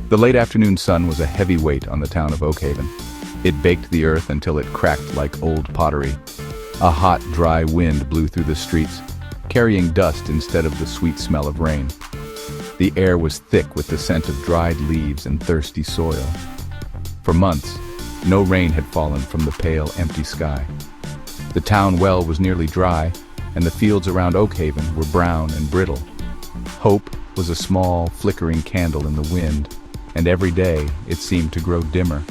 The late afternoon sun was a heavy weight on the town of Oakhaven. It baked the earth until it cracked like old pottery. A hot, dry wind blew through the streets, carrying dust instead of the sweet smell of rain. The air was thick with the scent of dried leaves and thirsty soil. For months, no rain had fallen from the pale, empty sky. The town well was nearly dry, and the fields around Oakhaven were brown and brittle. Hope was a small, flickering candle in the wind, and every day it seemed to grow dimmer.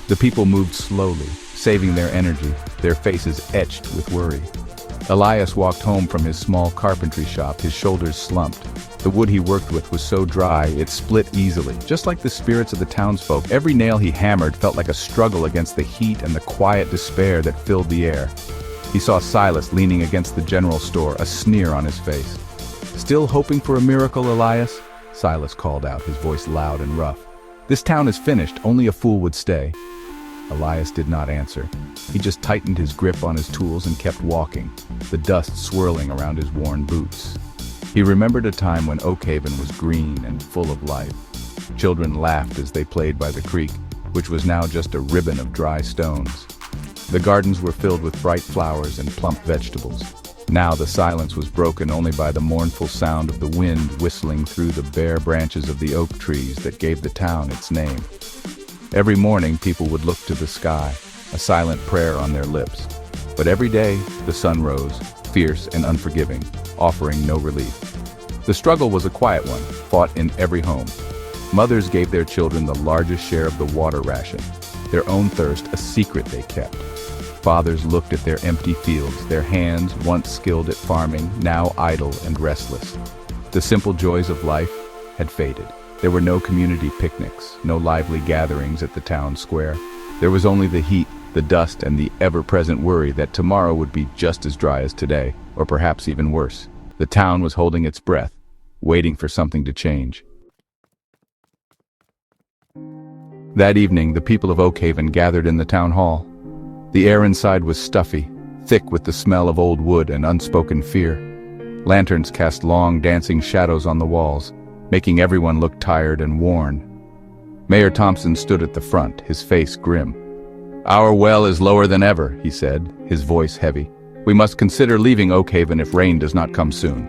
The people moved slowly, saving their energy, their faces etched with worry. Elias walked home from his small carpentry shop, his shoulders slumped. The wood he worked with was so dry, it split easily. Just like the spirits of the townsfolk, every nail he hammered felt like a struggle against the heat and the quiet despair that filled the air. He saw Silas leaning against the general store, a sneer on his face. "Still hoping for a miracle, Elias?" Silas called out, his voice loud and rough. "This town is finished, only a fool would stay." Elias did not answer. He just tightened his grip on his tools and kept walking, the dust swirling around his worn boots. He remembered a time when Oakhaven was green and full of life. Children laughed as they played by the creek, which was now just a ribbon of dry stones. The gardens were filled with bright flowers and plump vegetables. Now the silence was broken only by the mournful sound of the wind whistling through the bare branches of the oak trees that gave the town its name. Every morning people would look to the sky, a silent prayer on their lips. But every day the sun rose, fierce and unforgiving, offering no relief. The struggle was a quiet one, fought in every home. Mothers gave their children the largest share of the water ration, their own thirst a secret they kept. Fathers looked at their empty fields, their hands, once skilled at farming, now idle and restless. The simple joys of life had faded. There were no community picnics, no lively gatherings at the town square. There was only the heat, the dust, and the ever-present worry that tomorrow would be just as dry as today, or perhaps even worse. The town was holding its breath, waiting for something to change. That evening, the people of Oakhaven gathered in the town hall. The air inside was stuffy, thick with the smell of old wood and unspoken fear. Lanterns cast long, dancing shadows on the walls, making everyone look tired and worn. Mayor Thompson stood at the front, his face grim. "Our well is lower than ever," he said, his voice heavy. "We must consider leaving Oakhaven if rain does not come soon."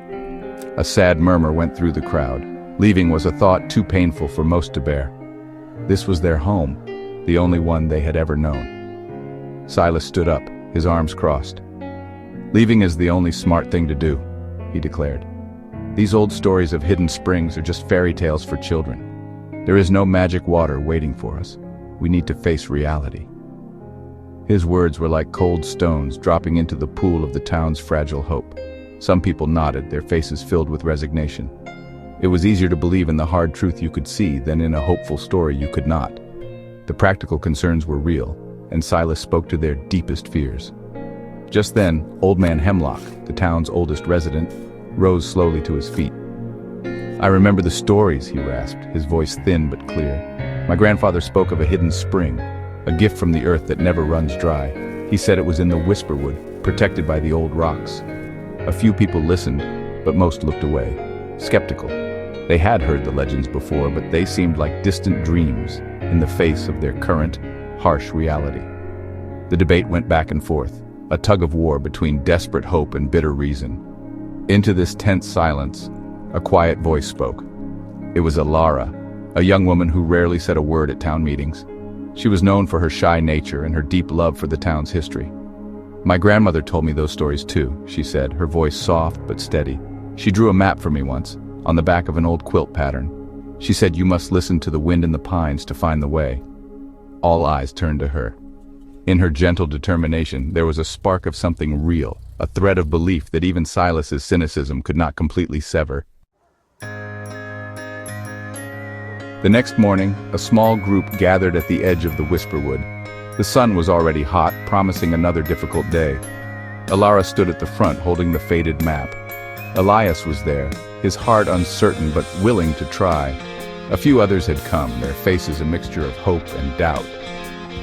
A sad murmur went through the crowd. Leaving was a thought too painful for most to bear. This was their home, the only one they had ever known. Silas stood up, his arms crossed. "Leaving is the only smart thing to do," he declared. "These old stories of hidden springs are just fairy tales for children. There is no magic water waiting for us. We need to face reality." His words were like cold stones dropping into the pool of the town's fragile hope. Some people nodded, their faces filled with resignation. It was easier to believe in the hard truth you could see than in a hopeful story you could not. The practical concerns were real, and Silas spoke to their deepest fears. Just then, Old Man Hemlock, the town's oldest resident, rose slowly to his feet. "I remember the stories," he rasped, his voice thin but clear. "My grandfather spoke of a hidden spring, a gift from the earth that never runs dry. He said it was in the Whisperwood, protected by the old rocks." A few people listened, but most looked away, skeptical. They had heard the legends before, but they seemed like distant dreams in the face of their current, harsh reality. The debate went back and forth, a tug-of-war between desperate hope and bitter reason. Into this tense silence, a quiet voice spoke. It was Elara, a young woman who rarely said a word at town meetings. She was known for her shy nature and her deep love for the town's history. "My grandmother told me those stories too," she said, her voice soft but steady. "She drew a map for me once, on the back of an old quilt pattern. She said you must listen to the wind in the pines to find the way." All eyes turned to her. In her gentle determination, there was a spark of something real, a thread of belief that even Silas's cynicism could not completely sever. The next morning, a small group gathered at the edge of the Whisperwood. The sun was already hot, promising another difficult day. Elara stood at the front holding the faded map. Elias was there, his heart uncertain but willing to try. A few others had come, their faces a mixture of hope and doubt.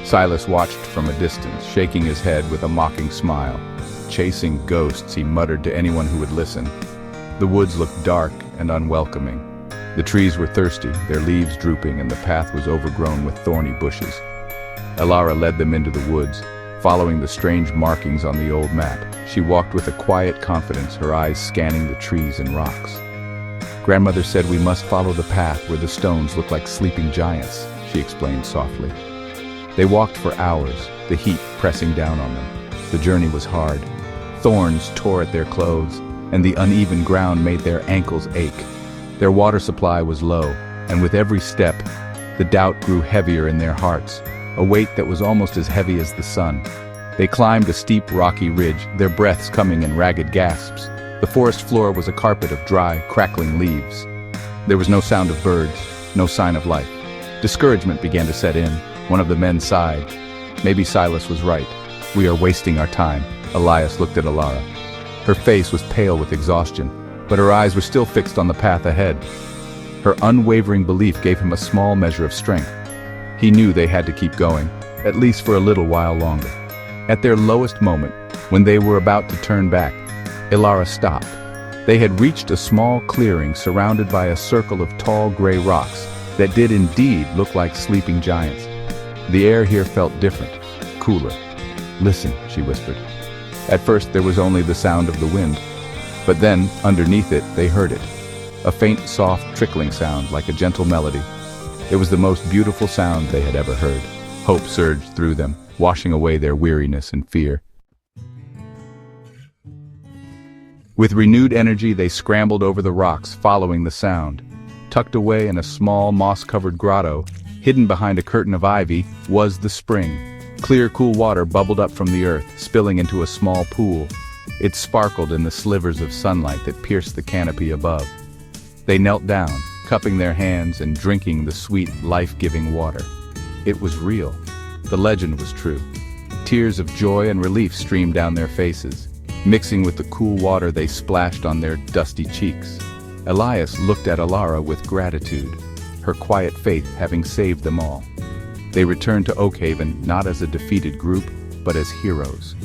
Silas watched from a distance, shaking his head with a mocking smile. "Chasing ghosts," he muttered to anyone who would listen. The woods looked dark and unwelcoming. The trees were thirsty, their leaves drooping, and the path was overgrown with thorny bushes. Elara led them into the woods, following the strange markings on the old map. She walked with a quiet confidence, her eyes scanning the trees and rocks. Grandmother said we must follow the path where the stones look like sleeping giants, she explained softly. They walked for hours, the heat pressing down on them. The journey was hard. Thorns tore at their clothes, and the uneven ground made their ankles ache. Their water supply was low, and with every step, the doubt grew heavier in their hearts, a weight that was almost as heavy as the sun. They climbed a steep, rocky ridge, their breaths coming in ragged gasps. The forest floor was a carpet of dry, crackling leaves. There was no sound of birds, no sign of life. Discouragement began to set in. One of the men sighed. Maybe Silas was right. We are wasting our time. Elias looked at Elara. Her face was pale with exhaustion, but her eyes were still fixed on the path ahead. Her unwavering belief gave him a small measure of strength. He knew they had to keep going, at least for a little while longer. At their lowest moment, when they were about to turn back, Elara stopped. They had reached a small clearing surrounded by a circle of tall gray rocks that did indeed look like sleeping giants. The air here felt different, cooler. "Listen," she whispered. At first there was only the sound of the wind, but then, underneath it, they heard it. A faint, soft, trickling sound like a gentle melody. It was the most beautiful sound they had ever heard. Hope surged through them, washing away their weariness and fear. With renewed energy, they scrambled over the rocks, following the sound. Tucked away in a small, moss-covered grotto, hidden behind a curtain of ivy, was the spring. Clear, cool water bubbled up from the earth, spilling into a small pool. It sparkled in the slivers of sunlight that pierced the canopy above. They knelt down, cupping their hands and drinking the sweet, life-giving water. It was real. The legend was true. Tears of joy and relief streamed down their faces. Mixing with the cool water, they splashed on their dusty cheeks. Elias looked at Elara with gratitude, her quiet faith having saved them all. They returned to Oakhaven not as a defeated group, but as heroes.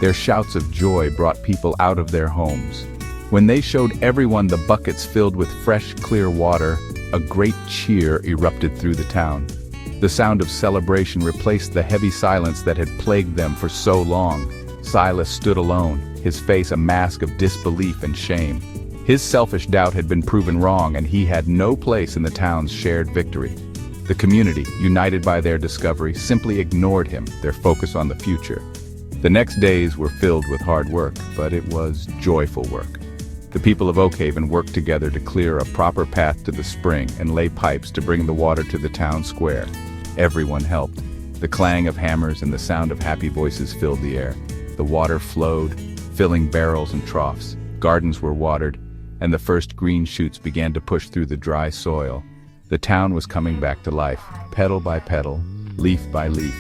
Their shouts of joy brought people out of their homes. When they showed everyone the buckets filled with fresh, clear water, a great cheer erupted through the town. The sound of celebration replaced the heavy silence that had plagued them for so long. Silas stood alone, his face a mask of disbelief and shame. His selfish doubt had been proven wrong, and he had no place in the town's shared victory. The community, united by their discovery, simply ignored him, their focus on the future. The next days were filled with hard work, but it was joyful work. The people of Oakhaven worked together to clear a proper path to the spring and lay pipes to bring the water to the town square. Everyone helped. The clang of hammers and the sound of happy voices filled the air. The water flowed, filling barrels and troughs. Gardens were watered, and the first green shoots began to push through the dry soil. The town was coming back to life, petal by petal, leaf by leaf.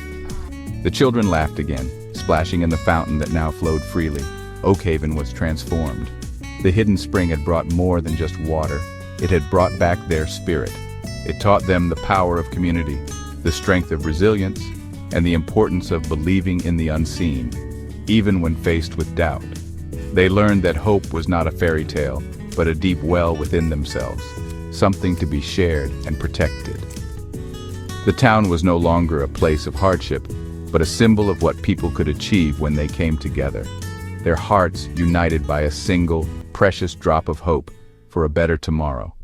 The children laughed again, splashing in the fountain that now flowed freely. Oakhaven was transformed. The hidden spring had brought more than just water. It had brought back their spirit. It taught them the power of community, the strength of resilience, and the importance of believing in the unseen, even when faced with doubt. They learned that hope was not a fairy tale, but a deep well within themselves, something to be shared and protected. The town was no longer a place of hardship, but a symbol of what people could achieve when they came together. Their hearts united by a single, precious drop of hope for a better tomorrow.